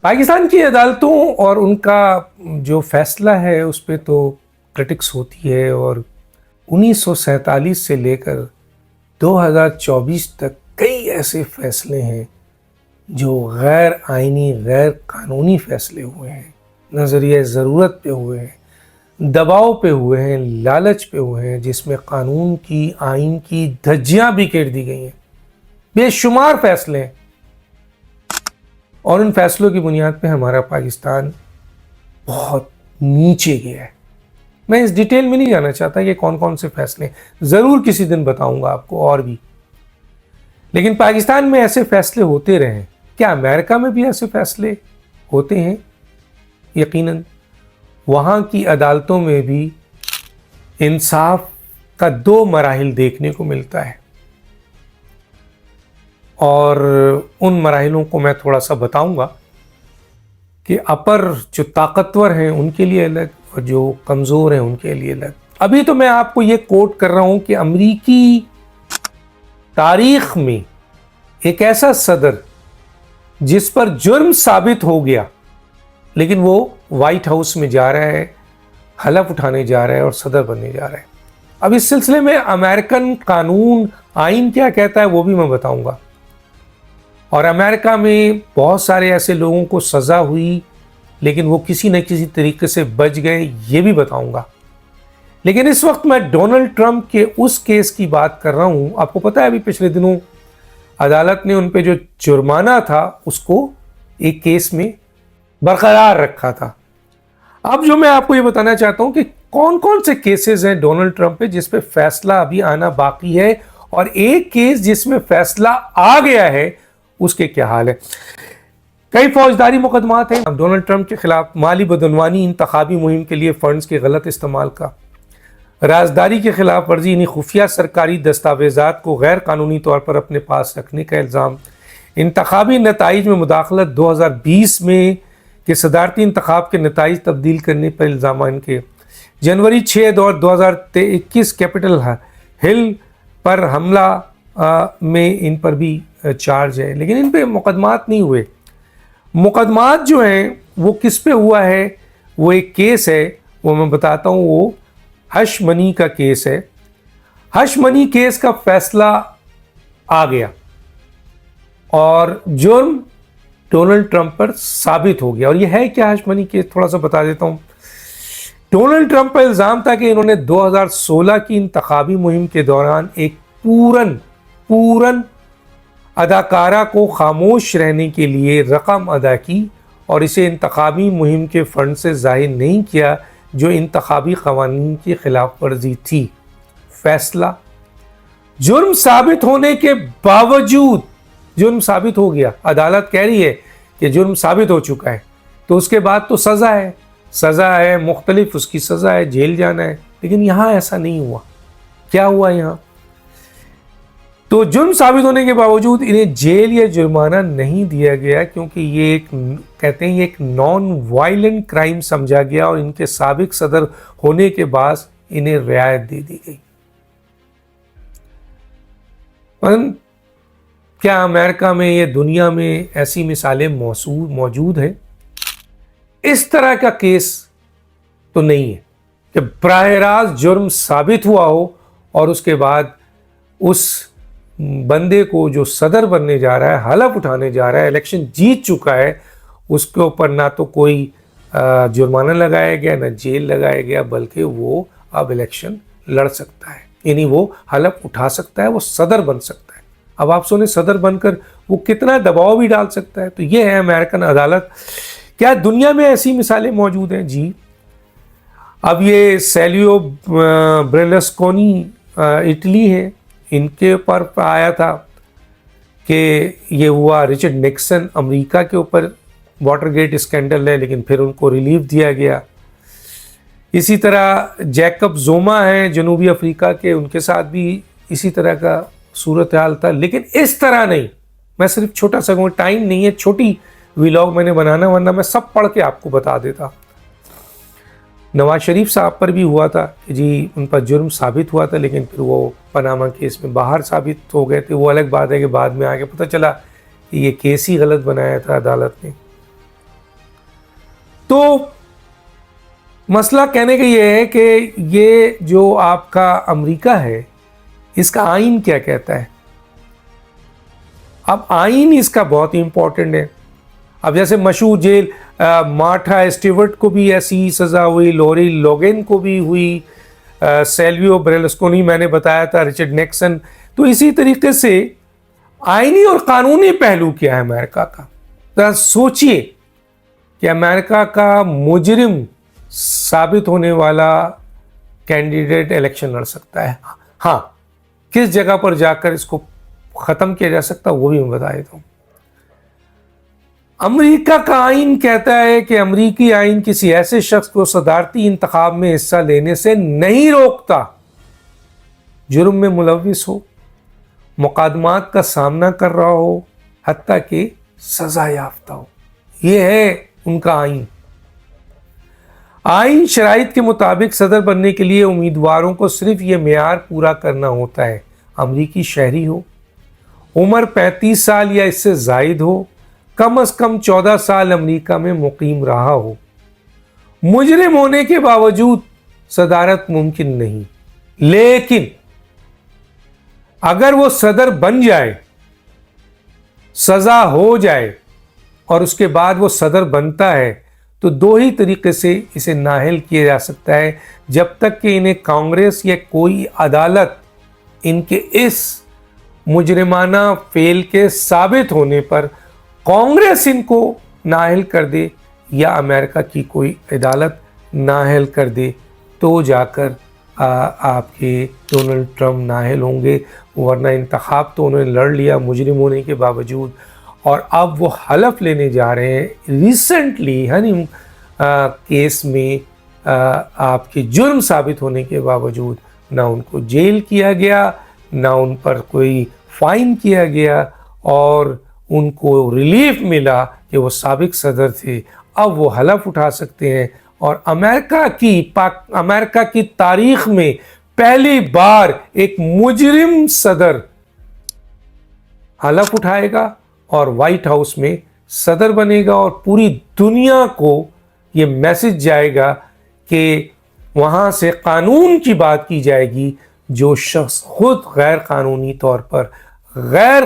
پاکستان کی عدالتوں اور ان کا جو فیصلہ ہے اس پہ تو کرٹکس ہوتی ہے، اور 1947 سے لے کر 2024 تک کئی ایسے فیصلے ہیں جو غیر آئینی، غیر قانونی فیصلے ہوئے ہیں، نظریہ ضرورت پہ ہوئے ہیں، دباؤ پہ ہوئے ہیں، لالچ پہ ہوئے ہیں، جس میں قانون کی، آئین کی دھجیاں بھی کیٹ دی گئی ہیں۔ بے شمار فیصلے ہیں، اور ان فیصلوں کی بنیاد پہ ہمارا پاکستان بہت نیچے گیا ہے۔ میں اس ڈیٹیل میں نہیں جانا چاہتا کہ کون کون سے فیصلے ہیں، ضرور کسی دن بتاؤں گا آپ کو اور بھی، لیکن پاکستان میں ایسے فیصلے ہوتے رہے ہیں۔ کیا امریکہ میں بھی ایسے فیصلے ہوتے ہیں؟ یقیناً وہاں کی عدالتوں میں بھی انصاف کا 2 مراحل دیکھنے کو ملتا ہے، اور ان مراحلوں کو میں تھوڑا سا بتاؤں گا کہ اپر جو طاقتور ہیں ان کے لیے الگ، اور جو کمزور ہیں ان کے لیے الگ۔ ابھی تو میں آپ کو یہ کوٹ کر رہا ہوں کہ امریکی تاریخ میں ایک ایسا صدر جس پر جرم ثابت ہو گیا لیکن وہ وائٹ ہاؤس میں جا رہا ہے، حلف اٹھانے جا رہا ہے اور صدر بننے جا رہا ہے۔ اب اس سلسلے میں امریکن قانون، آئین کیا کہتا ہے وہ بھی میں بتاؤں گا، اور امریکہ میں بہت سارے ایسے لوگوں کو سزا ہوئی لیکن وہ کسی نہ کسی طریقے سے بچ گئے، یہ بھی بتاؤں گا۔ لیکن اس وقت میں ڈونلڈ ٹرمپ کے اس کیس کی بات کر رہا ہوں۔ آپ کو پتہ ہے ابھی پچھلے دنوں عدالت نے ان پہ جو جرمانہ تھا اس کو ایک کیس میں برقرار رکھا تھا۔ اب جو میں آپ کو یہ بتانا چاہتا ہوں کہ کون کون سے کیسز ہیں ڈونلڈ ٹرمپ پہ جس پہ فیصلہ ابھی آنا باقی ہے، اور ایک کیس جس میں فیصلہ آ گیا ہے اس کے کیا حال ہے۔ کئی فوجداری مقدمات ہیں ڈونلڈ ٹرمپ کے خلاف: مالی بدعنوانی، انتخابی مہم کے لیے فنڈز کے غلط استعمال کا، رازداری کے خلاف ورزی یعنی خفیہ سرکاری دستاویزات کو غیر قانونی طور پر اپنے پاس رکھنے کا الزام، انتخابی نتائج میں مداخلت، 2020 میں کہ صدارتی انتخاب کے نتائج تبدیل کرنے پر الزام ان کے، جنوری 6 2021 کیپٹل ہل پر حملہ میں ان پر بھی چارج ہے، لیکن ان پہ مقدمات نہیں ہوئے۔ مقدمات جو ہیں وہ کس پہ ہوا ہے؟ وہ ایک کیس ہے، وہ میں بتاتا ہوں، وہ ہش منی کا کیس ہے۔ ہش منی کیس کا فیصلہ آ گیا اور جرم ڈونلڈ ٹرمپ پر ثابت ہو گیا۔ اور یہ ہے کیا ہش منی کیس؟ تھوڑا سا بتا دیتا ہوں۔ ڈونلڈ ٹرمپ پر الزام تھا کہ انہوں نے 2016 کی انتخابی مہم کے دوران ایک پورن اداکارہ کو خاموش رہنے کے لیے رقم ادا کی اور اسے انتخابی مہم کے فنڈ سے ظاہر نہیں کیا، جو انتخابی قوانین کی خلاف ورزی تھی۔ فیصلہ: جرم ثابت ہونے کے باوجود جرم ثابت ہو گیا، عدالت کہہ رہی ہے کہ جرم ثابت ہو چکا ہے، تو اس کے بعد تو سزا ہے مختلف، اس کی سزا ہے، جیل جانا ہے، لیکن یہاں ایسا نہیں ہوا۔ کیا ہوا یہاں؟ تو جرم ثابت ہونے کے باوجود انہیں جیل یا جرمانہ نہیں دیا گیا، کیونکہ یہ کہتے ہیں یہ ایک نان وائلنٹ کرائم سمجھا گیا، اور ان کے سابق صدر ہونے کے بعد انہیں رعایت دے دی گئی۔ کیا امریکہ میں یا دنیا میں ایسی مثالیں موجود ہیں؟ اس طرح کا کیس تو نہیں ہے کہ براہ راست جرم ثابت ہوا ہو اور اس کے بعد اس بندے کو جو صدر بننے جا رہا ہے، حلف اٹھانے جا رہا ہے، الیکشن جیت چکا ہے، اس کے اوپر نہ تو کوئی جرمانہ لگایا گیا نہ جیل لگایا گیا، بلکہ وہ اب الیکشن لڑ سکتا ہے، یعنی وہ حلف اٹھا سکتا ہے، وہ صدر بن سکتا ہے۔ اب آپ سنیں صدر بن کر وہ کتنا دباؤ بھی ڈال سکتا ہے۔ تو یہ ہے امریکن عدالت۔ کیا دنیا میں ایسی مثالیں موجود ہیں؟ جی۔ اب یہ سیلیو برلسکونی اٹلی ہے، ان کے اوپر آیا تھا کہ یہ ہوا۔ رچرڈ نکسن امریکہ کے اوپر واٹر گیٹ اسکینڈل ہے، لیکن پھر ان کو ریلیف دیا گیا۔ اسی طرح جیکب زوما ہیں جنوبی افریقہ کے، ان کے ساتھ بھی اسی طرح کا صورتحال تھا، لیکن اس طرح نہیں۔ میں صرف چھوٹا سا ٹائم نہیں ہے، چھوٹی ویلاگ میں نے بنانا، ورنہ میں سب پڑھ کے آپ کو بتا دیتا۔ نواز شریف صاحب پر بھی ہوا تھا کہ جی ان پر جرم ثابت ہوا تھا، لیکن پھر وہ پاناما کیس میں باہر ثابت ہو گئے تھے۔ وہ الگ بات ہے کہ بعد میں آگے پتہ چلا کہ یہ کیس ہی غلط بنایا تھا عدالت نے۔ تو مسئلہ کہنے کا یہ ہے کہ یہ جو آپ کا امریکہ ہے اس کا آئین کیا کہتا ہے. اب آئین اس کا بہت ہی امپورٹنٹ ہے. اب جیسے مشہور جیل مارتھا اسٹیورٹ کو بھی ایسی سزا ہوئی, لوری لوگن کو بھی ہوئی, سیلویو برلسکونی میں نے بتایا تھا, رچرڈ نیکسن. تو اسی طریقے سے آئینی اور قانونی پہلو کیا ہے امریکہ کا. ذرا سوچئے کہ امریکہ کا مجرم ثابت ہونے والا کینڈیڈیٹ الیکشن لڑ سکتا ہے. ہاں, کس جگہ پر جا کر اس کو ختم کیا جا سکتا وہ بھی میں بتا دیتا ہوں. امریکہ کا آئین کہتا ہے کہ امریکی آئین کسی ایسے شخص کو صدارتی انتخاب میں حصہ لینے سے نہیں روکتا جرم میں ملوث ہو, مقدمات کا سامنا کر رہا ہو, حتیٰ کہ سزا یافتہ ہو. یہ ہے ان کا آئین. آئین شرائط کے مطابق صدر بننے کے لیے امیدواروں کو صرف یہ معیار پورا کرنا ہوتا ہے: امریکی شہری ہو, عمر 35 سال یا اس سے زائد ہو, کم از کم 14 سال امریکہ میں مقیم رہا ہو. مجرم ہونے کے باوجود صدارت ممکن نہیں. لیکن اگر وہ صدر بن جائے, سزا ہو جائے اور اس کے بعد وہ صدر بنتا ہے, تو دو ہی طریقے سے اسے نااہل کیا جا سکتا ہے, جب تک کہ انہیں کانگریس یا کوئی عدالت ان کے اس مجرمانہ فعل کے ثابت ہونے پر کانگریس ان کو نااہل کر دے یا امریکہ کی کوئی عدالت نااہل کر دے, تو جا کر آپ کے ڈونلڈ ٹرمپ نااہل ہوں گے. ورنہ انتخاب تو انہوں نے لڑ لیا مجرم ہونے کے باوجود, اور اب وہ حلف لینے جا رہے ہیں ریسنٹلی کیس میں آپ کے جرم ثابت ہونے کے باوجود نہ ان کو جیل کیا گیا, نہ ان پر کوئی فائن کیا گیا, اور ان کو ریلیف ملا کہ وہ سابق صدر تھے. اب وہ حلف اٹھا سکتے ہیں, اور امریکہ کی تاریخ میں پہلی بار ایک مجرم صدر حلف اٹھائے گا اور وائٹ ہاؤس میں صدر بنے گا, اور پوری دنیا کو یہ میسج جائے گا کہ وہاں سے قانون کی بات کی جائے گی. جو شخص خود غیر قانونی طور پر, غیر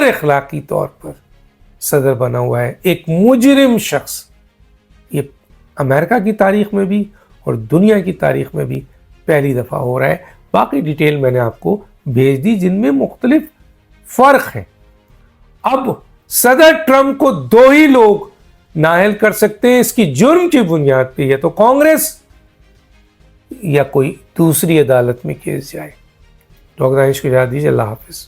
اخلاقی طور پر صدر بنا ہوا ہے, ایک مجرم شخص, یہ امریکہ کی تاریخ میں بھی اور دنیا کی تاریخ میں بھی پہلی دفعہ ہو رہا ہے. باقی ڈیٹیل میں نے آپ کو بھیج دی جن میں مختلف فرق ہیں. اب صدر ٹرمپ کو دو ہی لوگ نااہل کر سکتے ہیں اس کی جرم کی بنیاد پہ, یا تو کانگریس یا کوئی دوسری عدالت میں کیس جائے. ڈاکٹر دانش کو اجازت دیجیے. اللہ حافظ.